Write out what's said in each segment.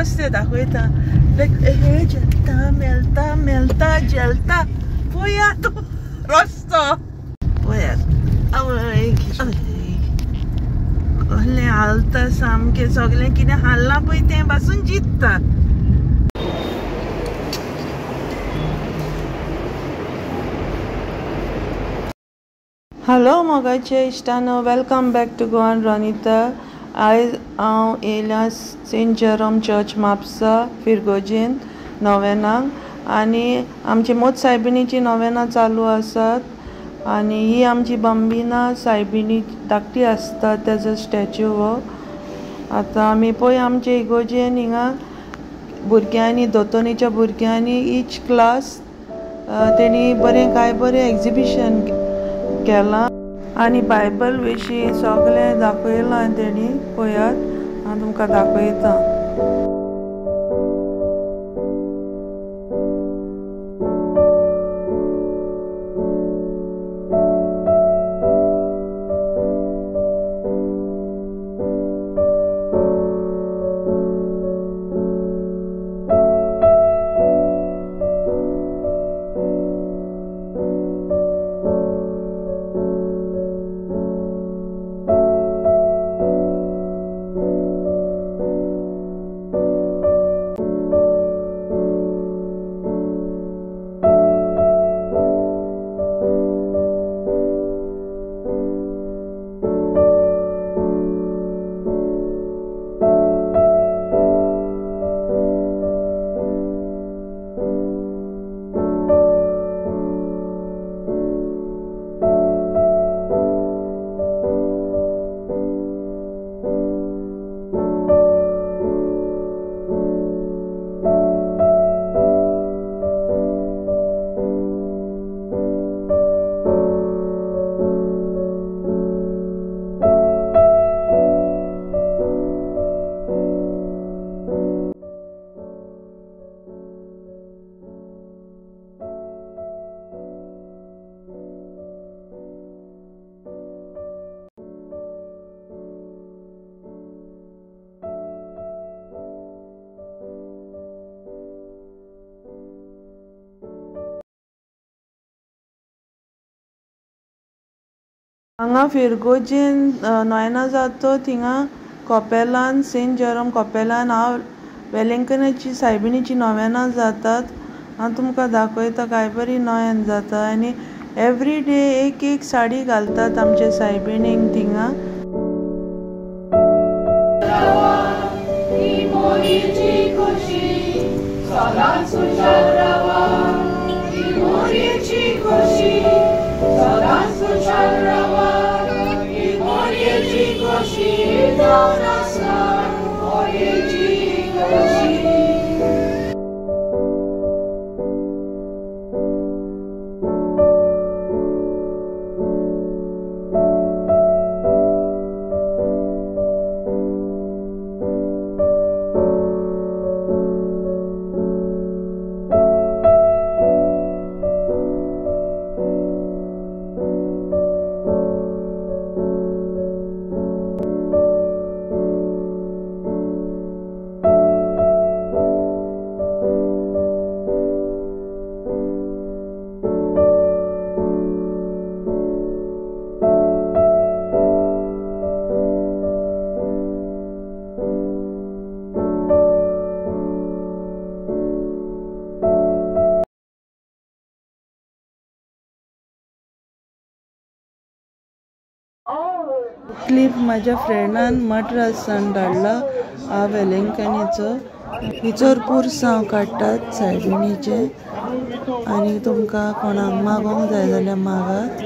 रस्ते दाखयता लायक हे जेलता मेलता मेलता जेलता पळयात रस्तो पळयात आवय कसलें हालता सामकें सगळें कितें हाल्लां पळय तें पासून जित्ता हॅलो मोगाचे इश्टानो welcome back to Goan Ranita आयज हांव येयल्या सेंट जेरोम चर्च म्हापसा फिरगोजेन नोवेनाक आनी आमची मोत सायबिणीची नोवेनां चालू आसात आनी ही आमची बंबिना सायबिणी धाकटी आसता तेजो स्टॅच्यू हो आतां आमी पळय आमचे इगोजेन हिंगा भुरग्यांनी दोतोनीच्या भुरग्यांनी ईच क्लास तेणी बरें एग्जिबिशन केलां आनी बायबल विशीं सगळें दाखयलां तेणी पळयात हांव तुमकां दाखयतां हांगा फिरगोजेन नोयना जातो थिंगा कॉपेलान सेंट जेरोम कॉपेलान हांव वेलेंकनाची सायबिणीची नोवेनां जातात हांव तुमकां दाखयता काय बरी नोयन जाता आनी एवरी डे एक साडी घालतात आमचे सायबिणीक थिंगा क्लिप म्हाज्या फ्रेंडान मद्रासान धाडला हांव वेलेंकनीचो हिचोर पुर्स हांव काडटात सायबिणीचे आनी तुमकां कोणाक मागोंक जाय जाल्यार मागात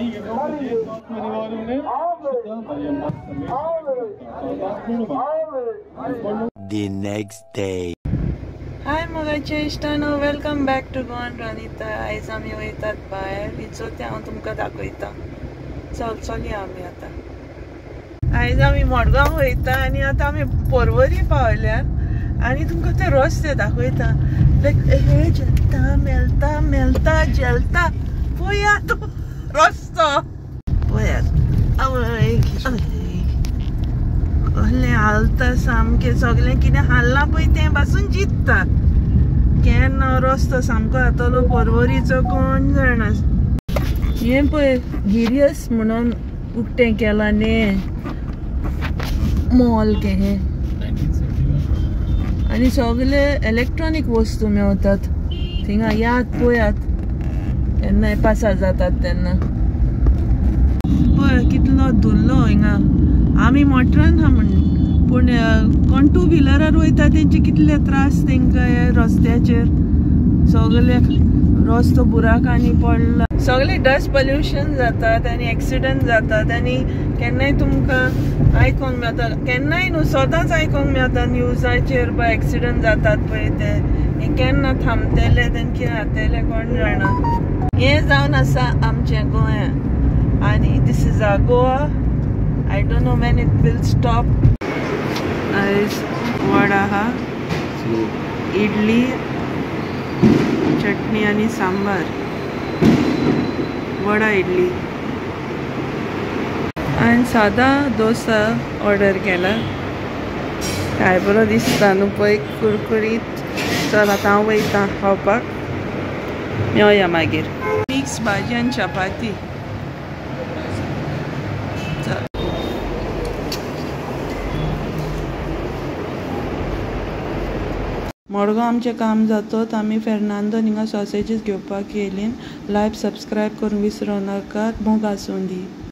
The next day. हाय मोगाचे इश्टानो welcome back to Goan Ranita आयज आमी वयतात भायर हिचो ते हांव तुमकां दाखयता चलया आमी आतां आयज आमी मडगांव वयता आनी आतां आमी पर्वरी पावल्यात आनी तुमकां ते रस्ते दाखयता लायक हे जेलता मेलता मेलता जेलता पळयात रस्तो पळयात आवय कसलें हालता सामकें सगळें कितें हाललां पळय तें पासून चिंतता केन्ना रस्तो सामको जातलो परवरीचो कोण जाणा हें पळय गिरियस म्हणून उक्तें केलां न्ही मॉल केहें आनी सगळे इलेक्ट्रॉनीक वस्तू मेळटात थिंगा याद पळयात केन्नाय पासार जातात तेन्ना पळय कितलो धुल्लो हिंगा आमी मोटरान हा म्हण पूण कोण टू व्हिलरार वयता तेंचे कितले त्रास तेंकां हे रस्त्याचेर सगळे रस्तो बुराकांनी पडला सगळे डस्ट पोल्युशन जातात आनी एक्सिडंट जातात आनी केन्नाय तुमकां आयकोंक मेळटा केन्नाय न्हू सदांच आयकोंक मेळटा न्यूजाचेर पळय एक्सिडंट जातात पळय ते हे केन्ना थांबतले तेन्ना कितें जातलें कोण जाणा हें जावन आसा आमचें गोंयांत आनी this is our Goa I don't know when it will stop आयज वडा आहा इडली चटणी आनी सांबार वडा इडली हांवें सादा डोसा ऑर्डर केला काय बरो दिसता न्हू पळय कुरकुरीत चल आतां हांव वयतां खावपाक मेळया मागीर मिक्स भाजी आनी चपाती मडगांव आमचें काम जातोच आमी फेर्नांदो हिंगा सॉसेजीस घेवपाक येयलीं लायक सबस्क्रायब करूंक विसरूं नाकात मोग आसूं दी